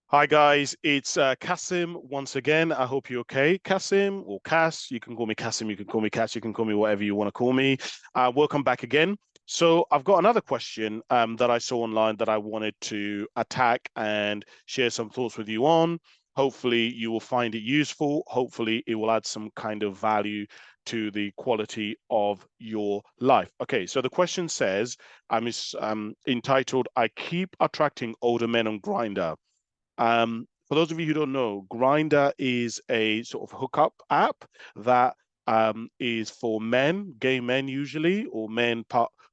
Hi guys, it's Kasim once again. I hope you're okay. Kasim or Cass, you can call me Kasim, you can call me Cass, you can call me whatever you want to call me. Welcome back again. So I've got another question that I saw online that I wanted to attack and share some thoughts with you on. Hopefully you will find it useful. Hopefully it will add some kind of value to the quality of your life. Okay, so the question says, it's entitled, I keep attracting older men on Grindr. For those of you who don't know, Grindr is a sort of hookup app that is for men, gay men usually, or men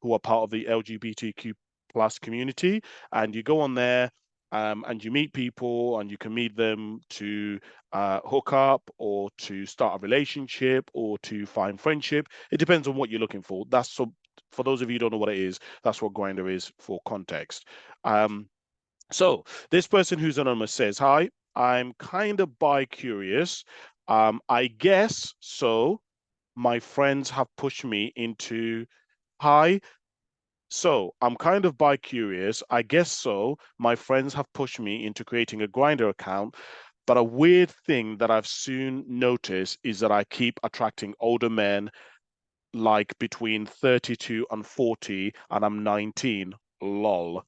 who are part of the LGBTQ plus community. And you go on there and you meet people and you can meet them to hook up or to start a relationship or to find friendship. It depends on what you're looking for. That's so for those of you who don't know what it is, that's what Grindr is for context. Um, so this person who's anonymous says, "Hi, I'm kind of bi-curious. I guess so. My friends have pushed me into hi. So I'm kind of bi-curious. I guess so. My friends have pushed me into creating a Grindr account. But a weird thing that I've soon noticed is that I keep attracting older men, like between 32 and 40, and I'm 19. Lol.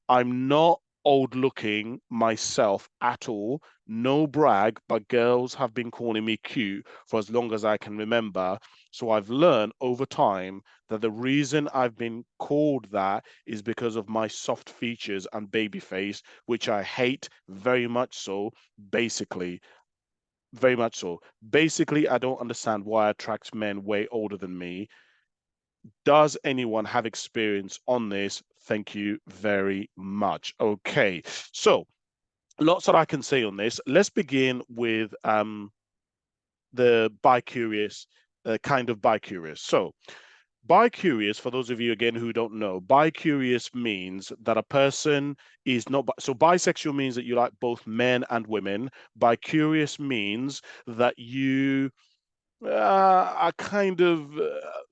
I'm not old looking myself at all. No brag, but girls have been calling me cute for as long as I can remember. So I've learned over time that the reason I've been called that is because of my soft features and baby face, which I hate very much so, basically. Very much so. Basically, I don't understand why I attract men way older than me. Does anyone have experience on this? Thank you very much. Okay, so lots that I can say on this. Let's begin with the bi-curious, kind of bi-curious. So bi-curious, for those of you again who don't know, bi-curious means that a person is not, so bisexual means that you like both men and women. Bi-curious means that you are kind of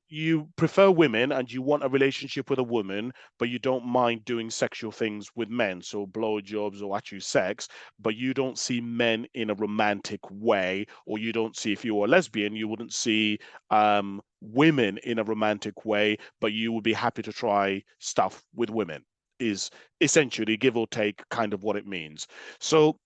you prefer women and you want a relationship with a woman, but you don't mind doing sexual things with men, so blowjobs or actually sex, but you don't see men in a romantic way, or you don't see, if you were a lesbian, you wouldn't see women in a romantic way, but you would be happy to try stuff with women, is essentially, give or take, kind of what it means. So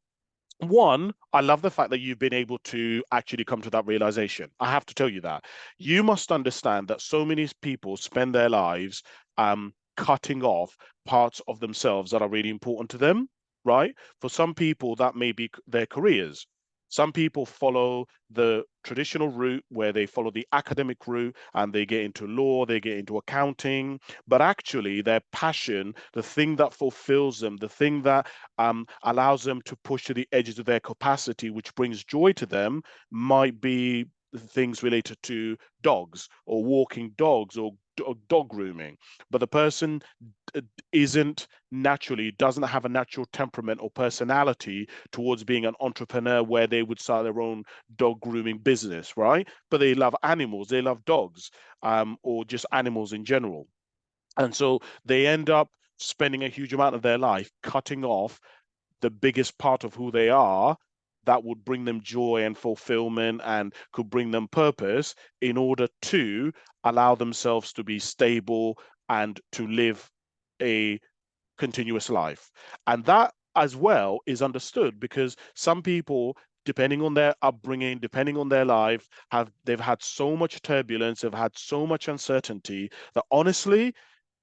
one, I love the fact that you've been able to actually come to that realization. I have to tell you that. You must understand that so many people spend their lives cutting off parts of themselves that are really important to them, right? For some people, that may be their careers. Some people follow the traditional route where they follow the academic route and they get into law, they get into accounting, but actually their passion, the thing that fulfills them, the thing that allows them to push to the edges of their capacity, which brings joy to them, might be things related to dogs or walking dogs or dog grooming. But the person isn't naturally, doesn't have a natural temperament or personality towards being an entrepreneur where they would start their own dog grooming business, right? But they love animals, they love dogs, or just animals in general. And so they end up spending a huge amount of their life cutting off the biggest part of who they are that would bring them joy and fulfillment and could bring them purpose in order to allow themselves to be stable and to live a continuous life. And that as well is understood because some people, depending on their upbringing, depending on their life, they've had so much turbulence, they've had so much uncertainty that honestly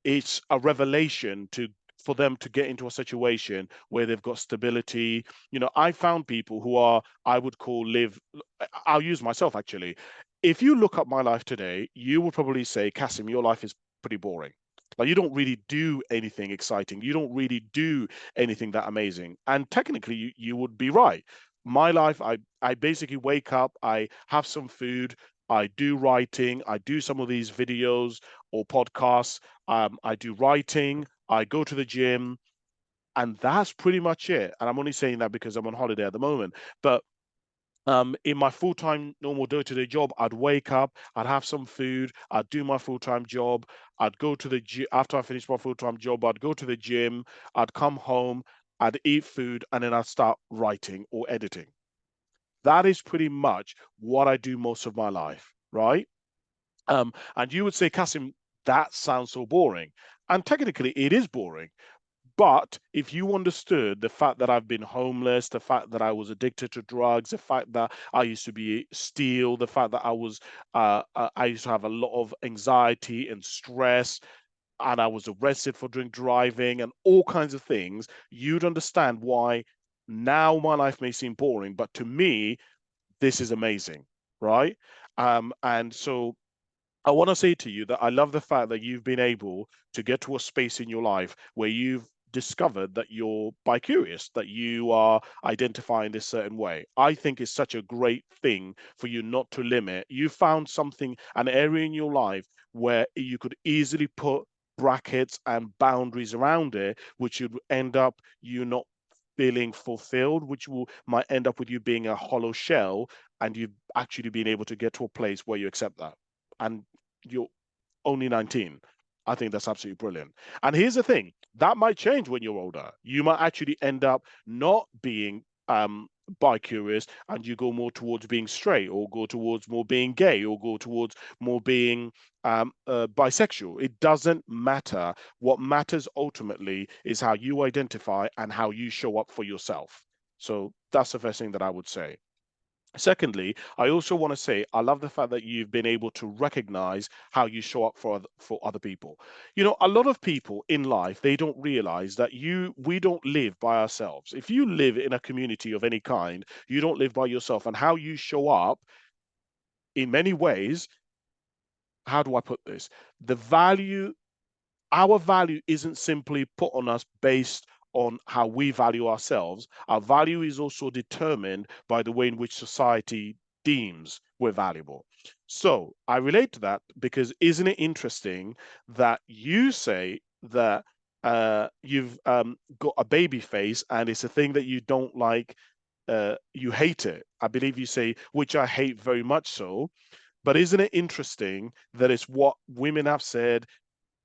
it's a revelation to for them to get into a situation where they've got stability. You know, I found people who are, I would call live, I'll use myself actually. If you look up my life today, you would probably say, Kasim, your life is pretty boring. Like you don't really do anything exciting. You don't really do anything that amazing. And technically you would be right. My life, I basically wake up, I have some food, I do writing, I do some of these videos or podcasts, I do writing, I go to the gym, and that's pretty much it. And I'm only saying that because I'm on holiday at the moment. But in my full-time normal day-to-day job, I'd wake up, I'd have some food, I'd do my full-time job, I'd go to the gym after I finish my full-time job, I'd go to the gym, I'd come home, I'd eat food, and then I'd start writing or editing. That is pretty much what I do most of my life, right? And you would say, Kasim, that sounds so boring. And technically, it is boring. But if you understood the fact that I've been homeless, the fact that I was addicted to drugs, the fact that I used to be steal, the fact that I used to have a lot of anxiety and stress, and I was arrested for drink driving and all kinds of things, you'd understand why now my life may seem boring, but to me, this is amazing, right? And so I want to say to you that I love the fact that you've been able to get to a space in your life where you've discovered that you're bi-curious, that you are identifying this certain way. I think it's such a great thing for you not to limit. You found something, an area in your life where you could easily put brackets and boundaries around it, which would end up you not feeling fulfilled, which will might end up with you being a hollow shell, and you've actually been able to get to a place where you accept that. And you're only 19. I think that's absolutely brilliant. And here's the thing, that might change when you're older. You might actually end up not being bi-curious, and you go more towards being straight, or go towards more being gay, or go towards more being bisexual. It doesn't matter. What matters ultimately is how you identify and how you show up for yourself. So that's the first thing that I would say. Secondly, I also want to say I love the fact that you've been able to recognize how you show up for other people. You know, a lot of people in life, they don't realize that we don't live by ourselves. If you live in a community of any kind, you don't live by yourself. And how you show up in many ways, how do I put this? The value Our value isn't simply put on us based on how we value ourselves. Our value is also determined by the way in which society deems we're valuable. So I relate to that because isn't it interesting that you say that you've got a baby face and it's a thing that you don't like, you hate it. I believe you say, which I hate very much so. But isn't it interesting that it's what women have said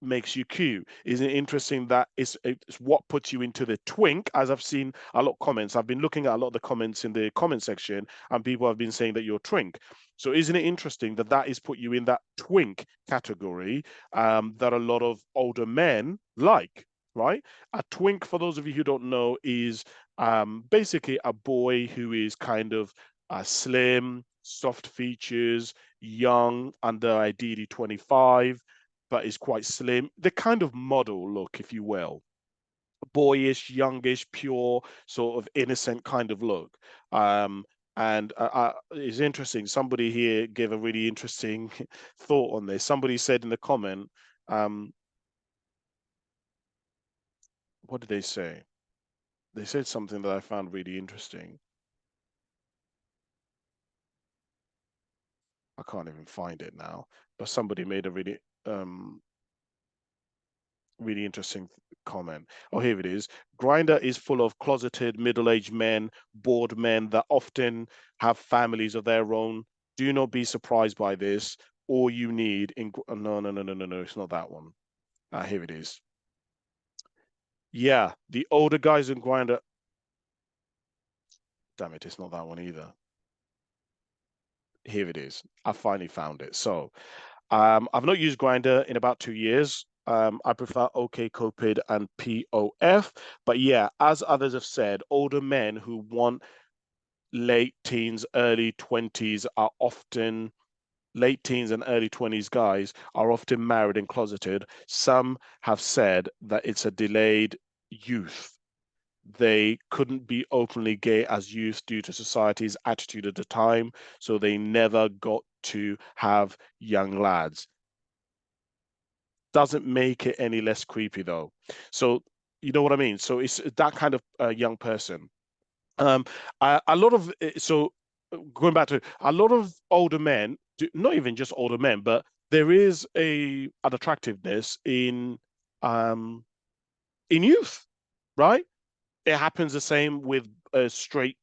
makes you cute? Isn't it interesting that it's what puts you into the twink? As I've seen a lot of comments, I've been looking at a lot of the comments in the comment section, and people have been saying that you're twink. So isn't it interesting that that is put you in that twink category, that a lot of older men like, right? A twink, for those of you who don't know, is basically a boy who is kind of slim, soft features, young, under ideally 25, but is quite slim. The kind of model look, if you will, boyish, youngish, pure, sort of innocent kind of look. And it's interesting. Somebody here gave a really interesting thought on this. Somebody said in the comment, um, what did they say? They said something that I found really interesting. I can't even find it now, but somebody made a um, really interesting comment. Oh, here it is. Grindr is full of closeted middle-aged men, bored men that often have families of their own. Do not be surprised by this. All you need in no, no, no, no, no, no. It's not that one. Here it is. Yeah, the older guys in Grindr. Damn it, it's not that one either. Here it is. I finally found it. So, I've not used Grindr in about 2 years. I prefer OkCupid and POF. But yeah, as others have said, older men who want late teens, early 20s are often late teens and early 20s guys are often married and closeted. Some have said that it's a delayed youth. They couldn't be openly gay as youth due to society's attitude at the time, so they never got to have young lads. Doesn't make it any less creepy though. So you know what I mean? So it's that kind of young person. Um, a lot of so going back to a lot of older men, not even just older men, but there is an attractiveness um in youth, right? It happens the same with straight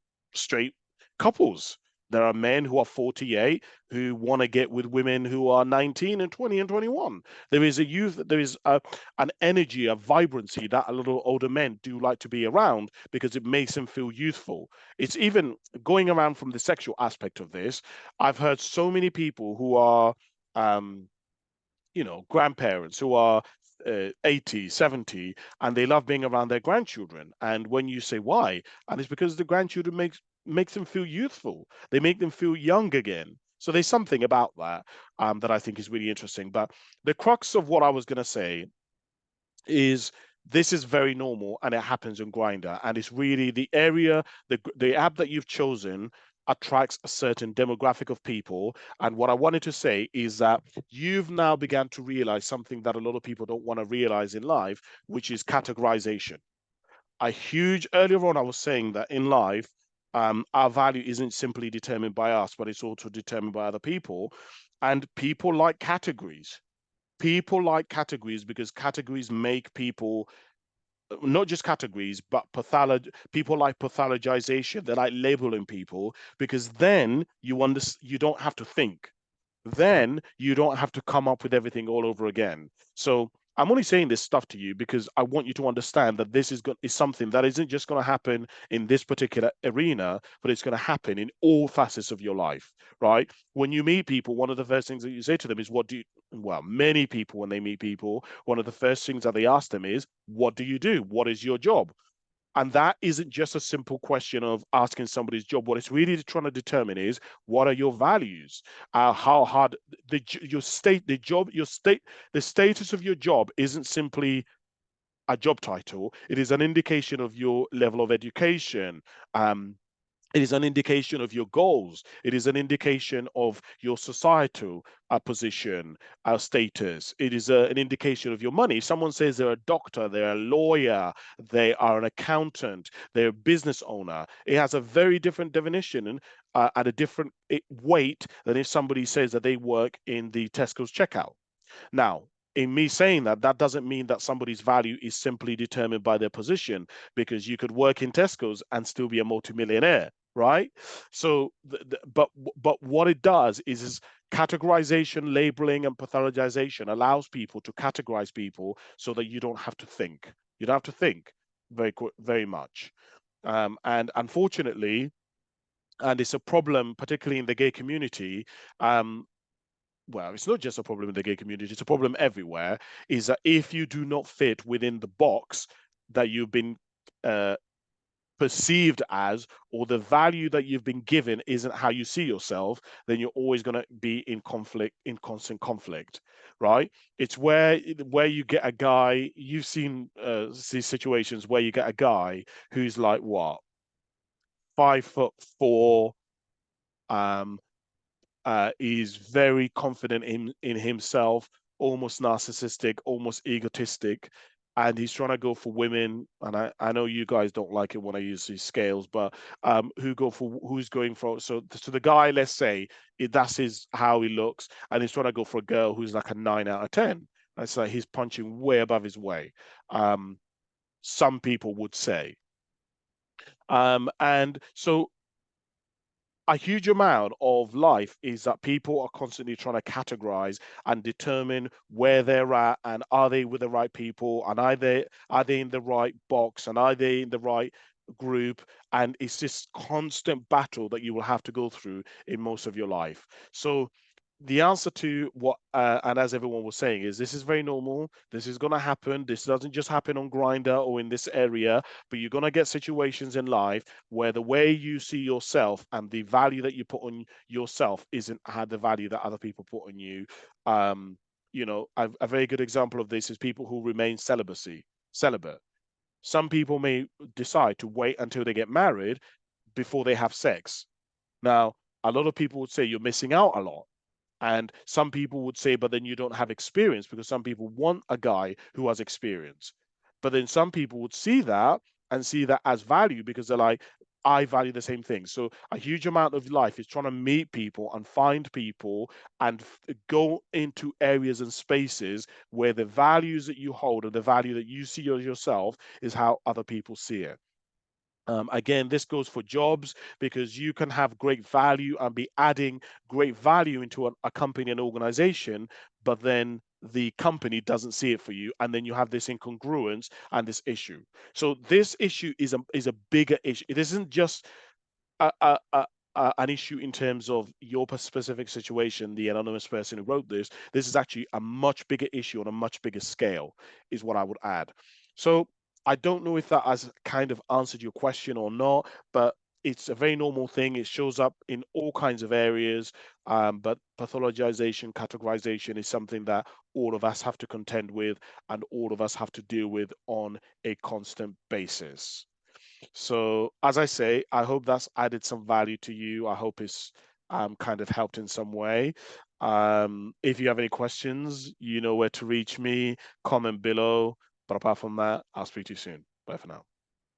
couples. There are men who are 48 who want to get with women who are 19 and 20 and 21. There is a youth, there is an energy, a vibrancy that a little older men do like to be around because it makes them feel youthful. It's even going around from the sexual aspect of this. I've heard so many people who are um, grandparents who are 80, 70, and they love being around their grandchildren. And when you say why, and it's because the grandchildren makes them feel youthful. They make them feel young again. So there's something about that that I think is really interesting. But the crux of what I was going to say is this is very normal and it happens in Grindr. And it's really the area, the app that you've chosen attracts a certain demographic of people. And what I wanted to say is that you've now begun to realize something that a lot of people don't want to realize in life, which is categorization. Earlier on, I was saying that in life, our value isn't simply determined by us, but it's also determined by other people. And people like categories. People like categories because categories make people, not just categories, but people like pathologization. They like labeling people because then you don't have to think. Then you don't have to come up with everything all over again. So I'm only saying this stuff to you because I want you to understand that is something that isn't just going to happen in this particular arena, but it's going to happen in all facets of your life, right? When you meet people, one of the first things that you say to them is, well, many people, when they meet people, one of the first things that they ask them is, what do you do? What is your job? And that isn't just a simple question of asking somebody's job. What it's really trying to determine is, what are your values? How hard your state, the job, the status of your job isn't simply a job title. It is an indication of your level of education. It is an indication of your goals. It is an indication of your societal position, status. It is an indication of your money. If someone says they're a doctor, they're a lawyer, they are an accountant, they're a business owner, it has a very different definition and a different weight than if somebody says that they work in the Tesco's checkout. Now, in me saying that, that doesn't mean that somebody's value is simply determined by their position, because you could work in Tesco's and still be a multimillionaire, right? So, but what it does is categorization, labeling, and pathologization allows people to categorize people so that you don't have to think. You don't have to think very much. And unfortunately, and it's a problem, particularly in the gay community. Well, it's not just a problem in the gay community, it's a problem everywhere, is that if you do not fit within the box that you've been uh, perceived as, or the value that you've been given isn't how you see yourself, then you're always going to be in conflict, in constant conflict, right? It's where you get a guy, you've seen these situations where you get a guy who's like, what, 5'4", um, is very confident in himself, almost narcissistic, almost egotistic, and he's trying to go for women. And I know you guys don't like it when I use these scales, but who's going for, so the guy, let's say that's how he looks, and he's trying to go for a girl who's like a 9 out of 10. It's like he's punching way above his weight. Um, some people would say. And so a huge amount of life is that people are constantly trying to categorize and determine where they're at, and are they with the right people, and are they in the right box, and are they in the right group. And it's this constant battle that you will have to go through in most of your life. So the answer to what, and as everyone was saying, is this is very normal. This is going to happen. This doesn't just happen on Grindr or in this area, but you're going to get situations in life where the way you see yourself and the value that you put on yourself isn't had the value that other people put on you. Um, a very good example of this is people who remain celibate. Some people may decide to wait until they get married before they have sex. Now, a lot of people would say you're missing out a lot. And some people would say, but then you don't have experience, because some people want a guy who has experience. But then some people would see that and see that as value, because they're like, I value the same thing. So a huge amount of life is trying to meet people and find people and go into areas and spaces where the values that you hold and the value that you see yourself is how other people see it. Again, this goes for jobs because you can have great value and be adding great value into a company and organization, but then the company doesn't see it for you, and then you have this incongruence and this issue. So this issue is a bigger issue. It isn't just a, a, a, an issue in terms of your specific situation, the anonymous person who wrote this. This is actually a much bigger issue on a much bigger scale, is what I would add. So I don't know if that has kind of answered your question or not, but it's a very normal thing. It shows up in all kinds of areas, but pathologization, categorization is something that all of us have to contend with and all of us have to deal with on a constant basis. So, as I say, I hope that's added some value to you. I hope it's kind of helped in some way. If you have any questions, you know where to reach me, comment below. But apart from that, I'll speak to you soon. Bye for now.